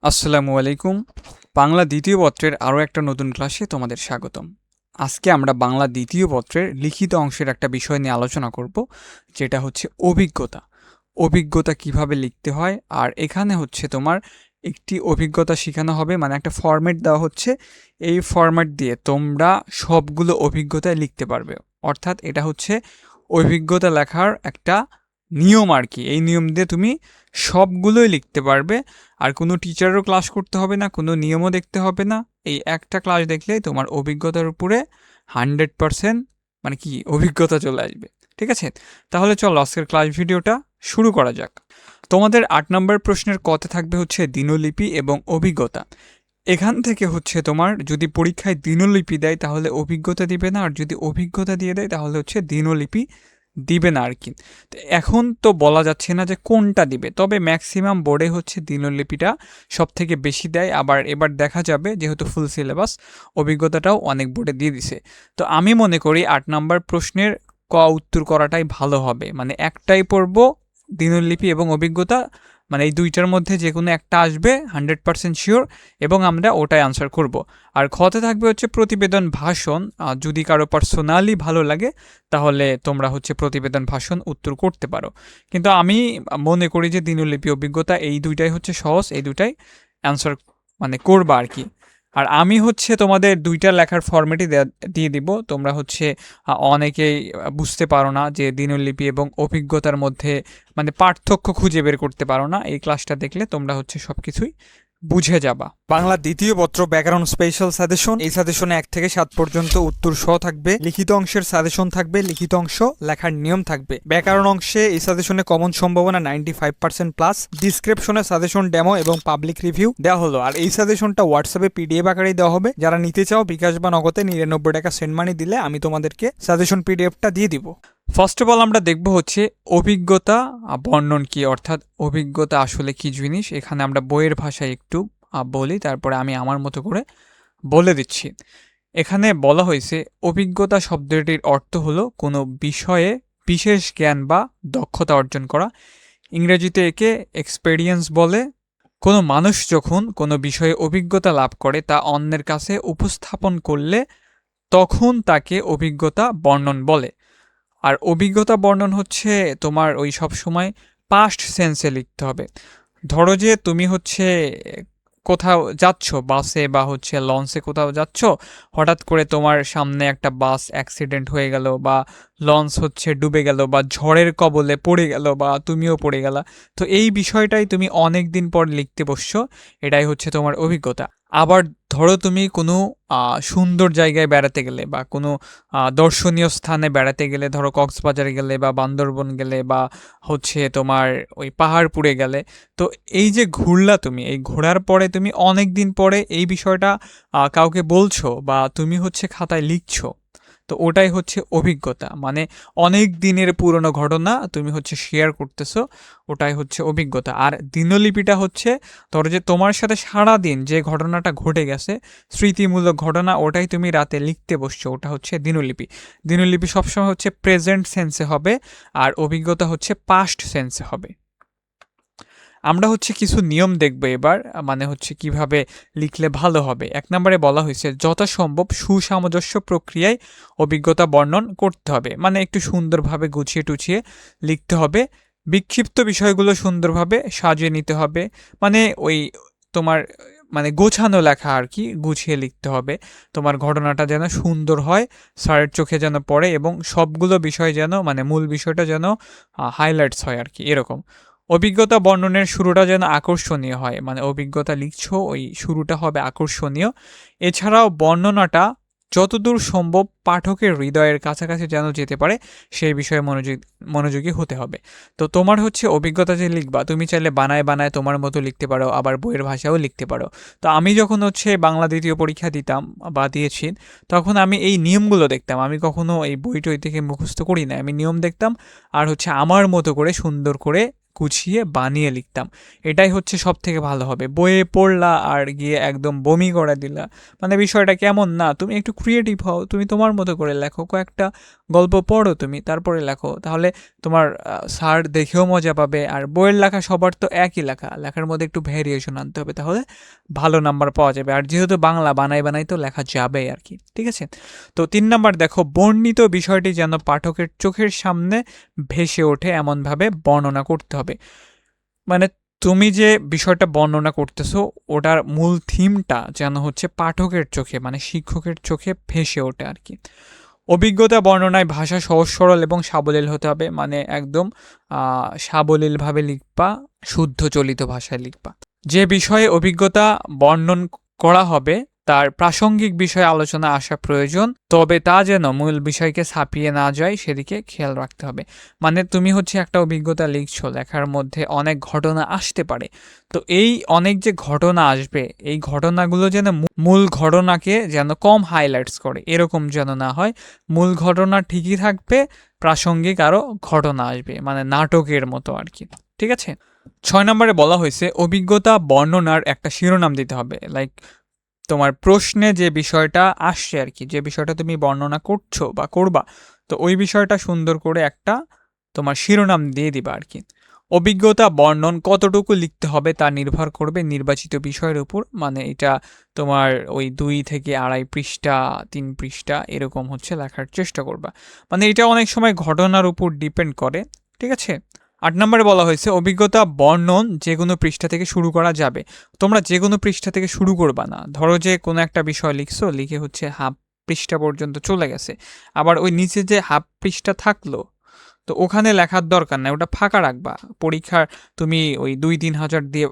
আসসালামু আলাইকুম। বাংলা দ্বিতীয় পত্রের আরও একটা নতুন ক্লাসে তোমাদের স্বাগতম। আজকে আমরা বাংলা দ্বিতীয় পত্রের লিখিত অংশের একটা বিষয় নিয়ে আলোচনা করব, যেটা হচ্ছে অভিজ্ঞতা। অভিজ্ঞতা কিভাবে লিখতে হয়, আর এখানে হচ্ছে তোমার একটি অভিজ্ঞতা শেখানো হবে, মানে একটা ফরম্যাট দেওয়া হচ্ছে। এই ফরম্যাট দিয়ে তোমরা সবগুলো অভিজ্ঞতায় লিখতে পারবে। অর্থাৎ এটা হচ্ছে অভিজ্ঞতা লেখার একটা নিয়ম আর কি। এই নিয়ম দিয়ে তুমি সবগুলোই লিখতে পারবে। আর কোনো টিচারও ক্লাস করতে হবে না, কোনো নিয়মও দেখতে হবে না। এই একটা ক্লাস দেখলেই তোমার অভিজ্ঞতার উপরে 100% মানে কি অভিজ্ঞতা চলে আসবে। ঠিক আছে, তাহলে চলো আজকের ক্লাস ভিডিওটা শুরু করা যাক। তোমাদের 8 নম্বর প্রশ্নের কতে থাকবে হচ্ছে দিনলিপি এবং অভিজ্ঞতা। এখান থেকে হচ্ছে তোমার যদি পরীক্ষায় দিনলিপি দেয় তাহলে অভিজ্ঞতা দিবে না, আর যদি অভিজ্ঞতা দিয়ে দেয় তাহলে হচ্ছে দিনলিপি দিবে না আর কি। তো এখন তো বলা যাচ্ছে না যে কোনটা দিবে, তবে ম্যাক্সিমাম বোর্ডে হচ্ছে দিনলিপিটা সব থেকে বেশি দেয়। আবার এবার দেখা যাবে যেহেতু ফুল সিলেবাস, অভিজ্ঞতাটাও অনেক বোর্ডে দিয়ে দিছে। তো আমি মনে করি 8 নম্বর প্রশ্নের উত্তর করাটাই ভালো হবে। মানে একটাই পড়ব, দিনলিপি এবং অভিজ্ঞতা, মানে এই দুইটার মধ্যে যে কোনো একটা আসবে 100% শিওর, এবং আমরা ওটাই আনসার করব। আর খতে থাকবে হচ্ছে প্রতিবেদন ভাষণ। যদি কারো পার্সোনালি ভালো লাগে তাহলে তোমরা হচ্ছে প্রতিবেদন ভাষণ উত্তর করতে পারো, কিন্তু আমি মনে করি যে দিনলিপি অভিজ্ঞতা এই দুইটাই হচ্ছে সহজ, এই দুইটাই অ্যান্সার মানে করবা আর কি। আর আমি হচ্ছে তোমাদের দুইটা লেখার ফরম্যাটই দিয়ে দিব। তোমরা হচ্ছে অনেকেই বুঝতে পারো না যে দিনলিপি এবং অভিজ্ঞতার মধ্যে মানে পার্থক্য খুঁজে বের করতে পারো না। এই ক্লাসটা দেখলে তোমরা হচ্ছে সব কিছুই বুঝে যাবা। বাংলা দ্বিতীয় পত্র ব্যাকরণ স্পেশাল সাজেশন। এই সাজেশনে 1 থেকে 7 পর্যন্ত উত্তর সহ থাকবে, লিখিত অংশের সাজেশন থাকবে, লিখিত অংশ লেখার নিয়ম থাকবে। ব্যাকরণ অংশে এই সাজেশনে কমন সম্ভাবনা 95% প্লাস। ডিসক্রিপশনে সাজেশন ডেমো এবং পাবলিক রিভিউ দেওয়া হলো। আর এই সাজেশনটা হোয়াটসঅ্যাপে পিডিএফ আকারেই দেওয়া হবে। যারা নিতে চাও বিকাশ বা নগদে 99 টাকা সেন্ড মানি দিলে আমি তোমাদেরকে সাজেশন পিডিএফটা দিয়ে দিব। ফার্স্ট অফ অল আমরা দেখব হচ্ছে অভিজ্ঞতা বর্ণন কি, অর্থাৎ অভিজ্ঞতা আসলে কি জিনিস। এখানে আমরা বইয়ের ভাষায় একটু বলি, তারপরে আমি আমার মতো করে বলে দিচ্ছি। এখানে বলা হয়েছে অভিজ্ঞতা শব্দটির অর্থ হলো কোনো বিষয়ে বিশেষ জ্ঞান বা দক্ষতা অর্জন করা। ইংরেজিতে একে এক্সপেরিয়েন্স বলে। কোনো মানুষ যখন কোনো বিষয়ে অভিজ্ঞতা লাভ করে তা অন্যের কাছে উপস্থাপন করলে তখন তাকে অভিজ্ঞতা বর্ণন বলে। আর অভিজ্ঞতা বর্ণন হচ্ছে তোমার ওই সব সময় পাস্ট সেন্সে লিখতে হবে। ধরো যে তুমি হচ্ছে কোথাও যাচ্ছ বাসে বা হচ্ছে লঞ্চে কোথাও যাচ্ছ, হঠাৎ করে তোমার সামনে একটা বাস অ্যাক্সিডেন্ট হয়ে গেল, বা লঞ্চ হচ্ছে ডুবে গেল, বা ঝড়ের কবলে পড়ে গেল, বা তুমিও পড়ে গেলা। তো এই বিষয়টাই তুমি অনেক দিন পর লিখতে বসছো, এটাই হচ্ছে তোমার অভিজ্ঞতা। আবার ধরো তুমি কোনো সুন্দর জায়গায় বেড়াতে গেলে, বা কোনো দর্শনীয় স্থানে বেড়াতে গেলে, ধরো কক্সবাজারে গেলে বা বান্দরবন গেলে, বা হচ্ছে তোমার ওই পাহাড়পুরে গেলে। তো এই যে ঘুরলা তুমি, এই ঘোরার পরে তুমি অনেক দিন পরে এই বিষয়টা কাউকে বলছো বা তুমি হচ্ছে খাতায় লিখছো, তো ওটাই হচ্ছে অভিজ্ঞতা। মানে অনেক দিনের পুরনো ঘটনা তুমি হচ্ছে শেয়ার করতেছো, ওটাই হচ্ছে অভিজ্ঞতা। আর দিনলিপিটা হচ্ছে ধরো যে তোমার সাথে সারা দিন যে ঘটনাটা ঘটে গেছে, স্মৃতিমূলক ঘটনা, ওটাই তুমি রাতে লিখতে বসছো, ওটা হচ্ছে দিনলিপি। দিনলিপি সবসময় হচ্ছে প্রেজেন্ট সেন্সে হবে, আর অভিজ্ঞতা হচ্ছে পাস্ট সেন্সে হবে। আমরা হচ্ছে কিছু নিয়ম দেখব এবার, মানে হচ্ছে কিভাবে লিখলে ভালো হবে। 1 নম্বরে বলা হয়েছে যথাসম্ভব সুসামঞ্জস্য প্রক্রিয়ায় অভিজ্ঞতা বর্ণন করতে হবে, মানে একটু সুন্দরভাবে গুছিয়ে টুছিয়ে লিখতে হবে। বিক্ষিপ্ত বিষয়গুলো সুন্দরভাবে সাজিয়ে নিতে হবে, মানে ওই তোমার মানে গোছানো লেখা আর কি, গুছিয়ে লিখতে হবে। তোমার ঘটনাটা যেন সুন্দর হয়, স্যারের চোখে যেন পড়ে, এবং সবগুলো বিষয় যেন মানে মূল বিষয়টা যেন হাইলাইটস হয় আর কি, এরকম। অভিজ্ঞতা বর্ণনের শুরুটা যেন আকর্ষণীয় হয়, মানে অভিজ্ঞতা লিখছো ওই শুরুটা হবে আকর্ষণীয়। এছাড়াও বর্ণনাটা যতদূর সম্ভব পাঠকের হৃদয়ের কাছাকাছি যেন যেতে পারে সেই বিষয়ে মনোযোগী হতে হবে। তো তোমার হচ্ছে অভিজ্ঞতা যে লিখবা, তুমি চাইলে বানায় বানায় তোমার মতো লিখতে পারো, আবার বইয়ের ভাষাও লিখতে পারো। তো আমি যখন হচ্ছে বাংলা দ্বিতীয় পরীক্ষা দিতাম বা দিয়েছি, তখন আমি এই নিয়মগুলো দেখতাম। আমি কখনো এই বই টই থেকে মুখস্থ করি না, আমি নিয়ম দেখতাম আর হচ্ছে আমার মতো করে সুন্দর করে গুছিয়ে বানিয়ে লিখতাম। এটাই হচ্ছে সব থেকে ভালো হবে। বইয়ে পড়লা আর গিয়ে একদম বমি করে দিলা, মানে বিষয়টা কেমন না। তুমি একটু ক্রিয়েটিভ হও, তুমি তোমার মতো করে লেখো, কয়েকটা গল্প পড়ো তুমি, তারপরে লেখো, তাহলে তোমার স্যার দেখেও মজা পাবে। আর বইয়ের লেখা সবার তো একই লেখা, লেখার মধ্যে একটু ভ্যারিয়েশন আনতে হবে, তাহলে ভালো নাম্বার পাওয়া যাবে। আর যেহেতু বাংলা বানাই বানাই তো লেখা যাবে আর কি, ঠিক আছে। তো 3 নাম্বার দেখো, বর্ণিত বিষয়টি যেন পাঠকের চোখের সামনে ভেসে ওঠে এমনভাবে বর্ণনা করতে হবে। মানে তুমি যে বিষয়টা বর্ণনা করতেছো ওটার মূল থিমটা যেন হচ্ছে পাঠকের চোখে মানে শিক্ষকের চোখে ভেসে ওঠে আর কি। অভিজ্ঞতা বর্ণনায় ভাষা সহজ সরল এবং সাবলীল হতে হবে, মানে একদম সাবলীলভাবে লিখবা, শুদ্ধ চলিত ভাষায় লিখবা। যে বিষয়ে অভিজ্ঞতা বর্ণন করা হবে তার প্রাসঙ্গিক বিষয়ে আলোচনা আসা প্রয়োজন, তবে তা যেন মূল বিষয়কে ছাপিয়ে না যায় সেদিকে খেয়াল রাখতে হবে। মানে তুমি হচ্ছে একটা অভিজ্ঞতা লিখছো, লেখার মধ্যে অনেক ঘটনা আসতে পারে, তো এই অনেক যে ঘটনা আসবে এই ঘটনাগুলো যেন মূল ঘটনাকে যেন কম হাইলাইটস করে, এরকম যেন না হয়। মূল ঘটনা ঠিকই থাকবে, প্রাসঙ্গিক আরও ঘটনা আসবে, মানে নাটকের মতো আর কি, ঠিক আছে। 6 নম্বরে বলা হয়েছে অভিজ্ঞতা বর্ণনার একটা শিরোনাম দিতে হবে। লাইক তোমার প্রশ্নে যে বিষয়টা আসছে আর কি, যে বিষয়টা তুমি বর্ণনা করছো বা করবা, তো ওই বিষয়টা সুন্দর করে একটা তোমার শিরোনাম দিয়ে দিবা আর কি। অভিজ্ঞতা বর্ণন কতটুকু লিখতে হবে তা নির্ভর করবে নির্বাচিত বিষয়ের উপর, মানে এটা তোমার ওই 2 থেকে 2.5 পৃষ্ঠা 3 পৃষ্ঠা এরকম হচ্ছে লেখার চেষ্টা করবা। মানে এটা অনেক সময় ঘটনার উপর ডিপেন্ড করে, ঠিক আছে। 8 নম্বরে বলা হয়েছে অভিজ্ঞতা বর্ণন যে কোনো পৃষ্ঠা থেকে শুরু করা যাবে। তোমরা যে কোনো পৃষ্ঠা থেকে শুরু করবা না, ধরো যে কোনো একটা বিষয় লিখছো, লিখে হচ্ছে হাফ পৃষ্ঠা পর্যন্ত চলে গেছে, আবার ওই নিচে যে হাফ পৃষ্ঠা থাকলো তো ওখানে লেখার দরকার নাই, ওটা ফাঁকা রাখবা। পরীক্ষার তুমি ওই 2-3 হাজার দিয়ে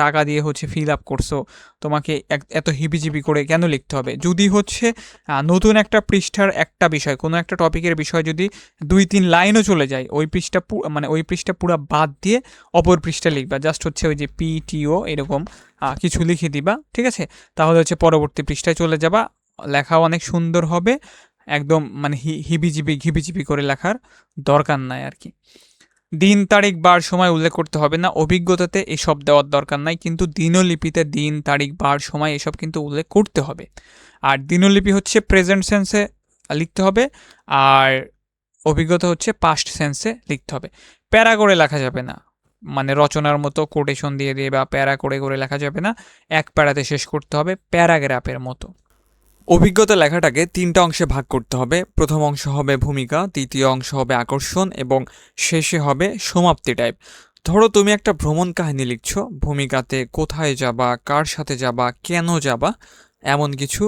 টাকা দিয়ে হচ্ছে ফিল আপ করছো, তোমাকে এত হিবিজিবি করে কেন লিখতে হবে? যদি হচ্ছে নতুন একটা পৃষ্ঠার একটা বিষয়, কোনো একটা টপিকের বিষয় যদি 2-3 লাইনও চলে যায়, ওই পৃষ্ঠা মানে ওই পৃষ্ঠা পুরো বাদ দিয়ে অপর পৃষ্ঠা লিখবা, জাস্ট হচ্ছে ওই যে পিটিও এরকম কিছু লিখে দিবা, ঠিক আছে। তাহলে হচ্ছে পরবর্তী পৃষ্ঠায় চলে যাবা, লেখাও অনেক সুন্দর হবে। একদম মানে হিবিজিবি ঘিবিজিবি করে লেখার দরকার নাই আর কি। দিন তারিখ বার সময় উল্লেখ করতে হবে না, অভিজ্ঞতাতে এসব দেওয়ার দরকার নাই, কিন্তু দিনলিপিতে দিন তারিখ বার সময় এসব কিন্তু উল্লেখ করতে হবে। আর দিনলিপি হচ্ছে প্রেজেন্ট সেন্সে লিখতে হবে, আর অভিজ্ঞতা হচ্ছে পাস্ট সেন্সে লিখতে হবে। প্যারা করে লেখা যাবে না, মানে রচনার মতো কোটেশন দিয়ে দিয়ে বা প্যারা করে করে লেখা যাবে না, এক প্যারাতে শেষ করতে হবে, প্যারাগ্রাফের মতো। অভিজ্ঞতা লেখাটাকে 3টা অংশে ভাগ করতে হবে। প্রথম অংশ হবে ভূমিকা, দ্বিতীয় অংশ হবে আকর্ষণ এবং শেষে হবে সমাপ্তি টাইপ। ধরো তুমি একটা ভ্রমণ কাহিনী লিখছো, ভূমিকাতে কোথায় যাবা, কার সাথে যাবা, কেন যাবা, এমন কিছু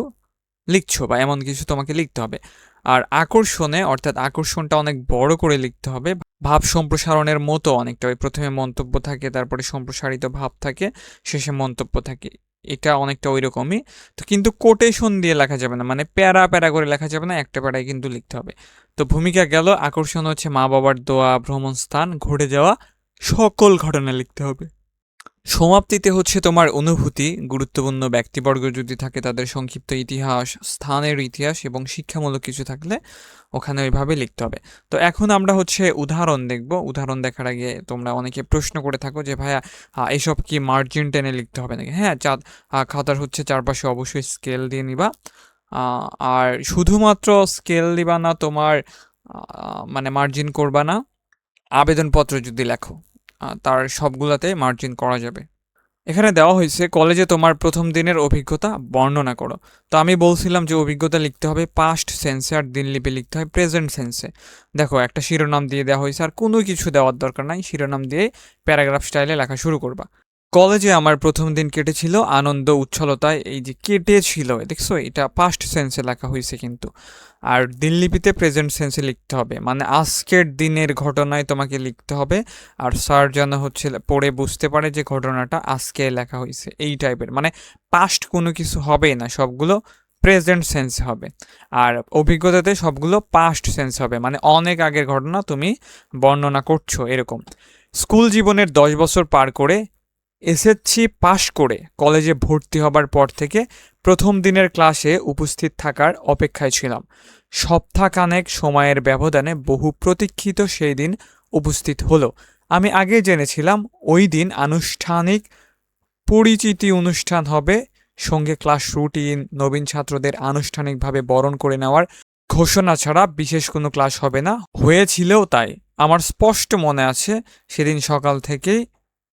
লিখছো বা এমন কিছু তোমাকে লিখতে হবে। আর আকর্ষণে অর্থাৎ আকর্ষণটা অনেক বড় করে লিখতে হবে, ভাব সম্প্রসারণের মতো অনেকটা, ওই প্রথমে মন্তব্য থাকে, তারপরে সম্প্রসারিত ভাব থাকে, শেষে মন্তব্য থাকে, এটা অনেকটা ওই রকমই। তো কিন্তু কোটেশন দিয়ে লেখা যাবে না, মানে প্যারা প্যারা করে লেখা যাবে না, একটা প্যারায় কিন্তু লিখতে হবে। তো ভূমিকা গেল, আকর্ষণ হচ্ছে মা বাবার দোয়া, ভ্রমণ স্থান, ঘটে যাওয়া সকল ঘটনা লিখতে হবে। সমাপ্তিতে হচ্ছে তোমার অনুভূতি, গুরুত্বপূর্ণ ব্যক্তিবর্গ যদি থাকে তাদের সংক্ষিপ্ত ইতিহাস, স্থানের ইতিহাস এবং শিক্ষামূলক কিছু থাকলে ওখানে ওইভাবে লিখতে হবে। তো এখন আমরা হচ্ছে উদাহরণ দেখব। উদাহরণ দেখার আগে তোমরা অনেকে প্রশ্ন করে থাকো যে ভাইয়া এসব কি মার্জিন টেনে লিখতে হবে নাকি? হ্যাঁ, খাতার হচ্ছে চারপাশে অবশ্যই স্কেল দিয়ে নিবা। আর শুধুমাত্র স্কেল দিবা না, তোমার মানে মার্জিন করবা না। আবেদনপত্র যদি লেখো তার সবগুলাতে মার্জিন করা যাবে। এখানে দেওয়া হয়েছে কলেজে তোমার প্রথম দিনের অভিজ্ঞতা বর্ণনা করো। তো আমি বলছিলাম যে অভিজ্ঞতা লিখতে হবে পাস্ট সেন্সে আর দিনলিপি লিখতে হয় প্রেজেন্ট সেন্সে। দেখো একটা শিরোনাম দিয়ে দেওয়া হয়েছে, আর কোনো কিছু দেওয়ার দরকার নাই, শিরোনাম দিয়ে প্যারাগ্রাফ স্টাইলে লেখা শুরু করবা। কলেজে আমার প্রথম দিন কেটেছিল আনন্দ উচ্ছলতায়। এই যে কেটেছিল, দেখছো এটা পাস্ট সেন্সে লেখা হয়েছে কিন্তু। আর দিনলিপিতে প্রেজেন্ট সেন্সে লিখতে হবে, মানে আজকের দিনের ঘটনায় তোমাকে লিখতে হবে। আর স্যার যেন হচ্ছে পড়ে বুঝতে পারে যে ঘটনাটা আজকে লেখা হয়েছে, এই টাইপের, মানে পাস্ট কোনো কিছু হবেই না, সবগুলো প্রেজেন্ট সেন্স হবে। আর অভিজ্ঞতাতে সবগুলো পাস্ট সেন্স হবে, মানে অনেক আগের ঘটনা তুমি বর্ণনা করছো এরকম। স্কুল জীবনের 10 বছর পার করে এসএসসি পাশ করে কলেজে ভর্তি হবার পর থেকে প্রথম দিনের ক্লাসে উপস্থিত থাকার অপেক্ষায় ছিলাম। সপ্তাহখানেক সময়ের ব্যবধানে বহু প্রতীক্ষিত সেই দিন উপস্থিত হলো। আমি আগে জেনেছিলাম ওই দিন আনুষ্ঠানিক পরিচিতি অনুষ্ঠান হবে, সঙ্গে ক্লাস রুটিন, নবীন ছাত্রদের আনুষ্ঠানিকভাবে বরণ করে নেওয়ার ঘোষণা ছাড়া বিশেষ কোনো ক্লাস হবে না, হয়েছিলও তাই। আমার স্পষ্ট মনে আছে সেদিন সকাল থেকেই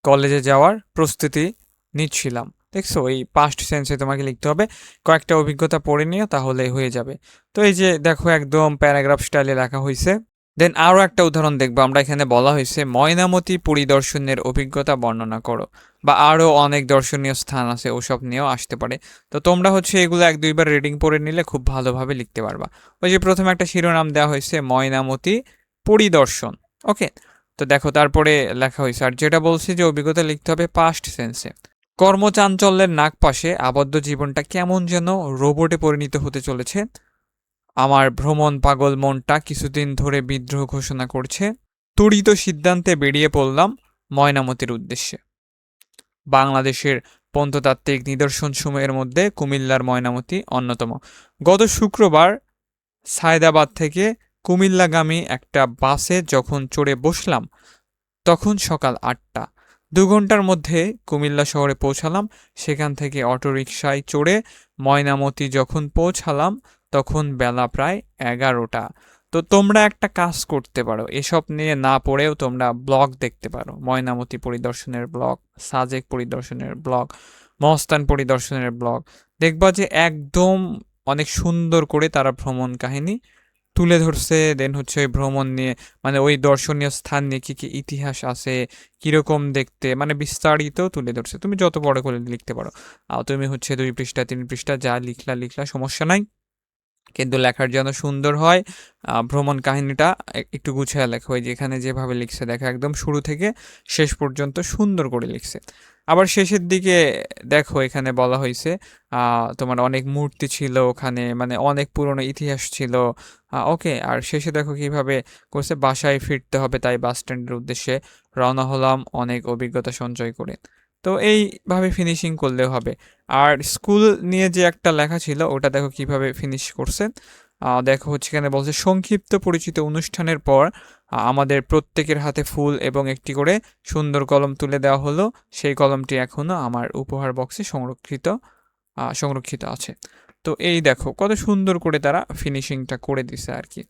কলেজে যাওয়ার প্রস্তুতি নিচ্ছিলাম। দেখছো, এই পাস্ট সেন্সে তোমাকে লিখতে হবে, কয়েকটা অভিজ্ঞতা পড়ে নিও তাহলে হয়ে যাবে। তো এই যে দেখো একদম প্যারাগ্রাফ স্টাইলে লেখা হয়েছে। দেন আরও একটা উদাহরণ দেখবো আমরা, এখানে বলা হয়েছে ময়নামতি পরিদর্শনের অভিজ্ঞতা বর্ণনা করো, বা আরও অনেক দর্শনীয় স্থান আছে ওসব নিয়েও আসতে পারে। তো তোমরা হচ্ছে এগুলো এক দুইবার রিডিং পড়ে নিলে খুব ভালোভাবে লিখতে পারবা। ওই যে প্রথমে একটা শিরোনাম দেওয়া হয়েছে ময়নামতি পরিদর্শন, ওকে। তো দেখো তারপরে লেখা হয়েছে, আর যেটা বলছি যে অভিজ্ঞতা লিখতে হবে পাস্ট সেন্সে। কর্মচাঞ্চল্যের নাগপাশে আবদ্ধ জীবনটা কেমন যেন রোবটে পরিণত হতে চলেছে। আমার ভ্রমণ পাগল মনটা কিছুদিন ধরে বিদ্রোহ ঘোষণা করছে। ত্বরিত সিদ্ধান্তে বেরিয়ে পড়লাম ময়নামতির উদ্দেশ্যে। বাংলাদেশের প্রত্নতাত্ত্বিক নিদর্শনসমূহের মধ্যে কুমিল্লার ময়নামতি অন্যতম। গত শুক্রবার সায়দাবাদ থেকে কুমিল্লাগামী একটা বাসে যখন চড়ে বসলাম তখন সকাল 8টা। 2 ঘন্টার মধ্যে কুমিল্লা শহরে পৌঁছালাম। সেখান থেকে অটোরিকশায় চড়ে ময়নামতি যখন পৌঁছালাম তখন বেলা প্রায় 11টা। তো তোমরা একটা কাজ করতে পারো, এসব নিয়ে না পড়েও তোমরা ব্লগ দেখতে পারো, ময়নামতি পরিদর্শনের ব্লগ, সাজেক পরিদর্শনের ব্লগ, মহস্থান পরিদর্শনের ব্লগ। দেখবা যে একদম অনেক সুন্দর করে তারা ভ্রমণ কাহিনী তুলে ধরছে। দেন হচ্ছে ওই ভ্রমণ নিয়ে, মানে ওই দর্শনীয় স্থান নিয়ে কী কী ইতিহাস আছে, কীরকম দেখতে, মানে বিস্তারিত তুলে ধরছে। তুমি যত বড় করে লিখতে পারো, তুমি হচ্ছে 2 পৃষ্ঠা 3 পৃষ্ঠা যা লিখলা সমস্যা নাই, কিন্তু লেখার যেন সুন্দর হয়। ভ্রমণ কাহিনীটা একটু গুছিয়ে লেখা হয়, যেখানে যেভাবে লিখছে দেখো একদম শুরু থেকে শেষ পর্যন্ত সুন্দর করে লিখছে। আবার শেষের দিকে দেখো এখানে বলা হয়েছে তোমার অনেক মূর্তি ছিল ওখানে, মানে অনেক পুরনো ইতিহাস ছিল। ওকে, আর শেষে দেখো কিভাবে করছে, বাসায় ফিরতে হবে তাই বাস স্ট্যান্ডের উদ্দেশ্যে রওনা হলাম অনেক অভিজ্ঞতা সঞ্চয় করে। তো এইভাবে ফিনিশিং করলেও হবে। আর স্কুল নিয়ে যে একটা লেখা ছিল ওটা দেখো কিভাবে ফিনিশ করছেন। দেখো হচ্ছে এখানে বলছে সংক্ষিপ্ত পরিচিত অনুষ্ঠানের পর আমাদের প্রত্যেকের হাতে ফুল এবং একটি করে সুন্দর কলম তুলে দেওয়া হলো। সেই কলমটি এখনো আমার উপহার বক্সে সংরক্ষিত আছে। তো এই দেখো কত সুন্দর করে তারা ফিনিশিংটা করে দিছে আর কি।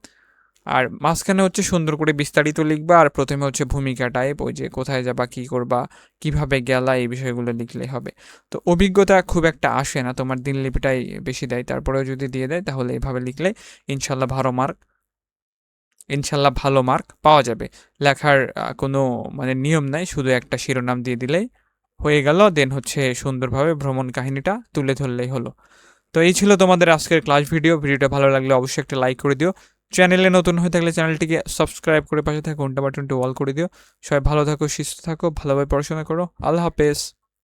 আর মাঝখানে হচ্ছে সুন্দর করে বিস্তারিত লিখবা, আর প্রথমে হচ্ছে ভূমিকা টাইপ, ওই যে কোথায় যাবা, কি করবা, কিভাবে গেলা, এই বিষয়গুলো লিখলেই হবে। তো অভিজ্ঞতা খুব একটা আসে না, তোমার দিনলিপিটাই বেশি দেয়, তারপরেও যদি দিয়ে দেয় তাহলে এইভাবে লিখলে ইনশাল্লাহ ভালো মার্ক পাওয়া যাবে। লেখার কোনো মানে নিয়ম নাই, শুধু একটা শিরোনাম দিয়ে দিলেই হয়ে গেল। দেন হচ্ছে সুন্দরভাবে ভ্রমণ কাহিনীটা তুলে ধরলেই হলো। তো এই ছিল তোমাদের আজকের ক্লাস ভিডিওটা ভালো লাগলে অবশ্যই একটা লাইক করে দিও। চ্যানেলে নতুন হয়ে থাকলে চ্যানেলটিকে সাবস্ক্রাইব করে পাশে থাকা ঘন্টা বাটনটি অল করে দিও। সবাই ভালো থাকো, সুস্থ থাকো, ভালোভাবে পড়াশোনা করো। আল্লাহ হাফেজ।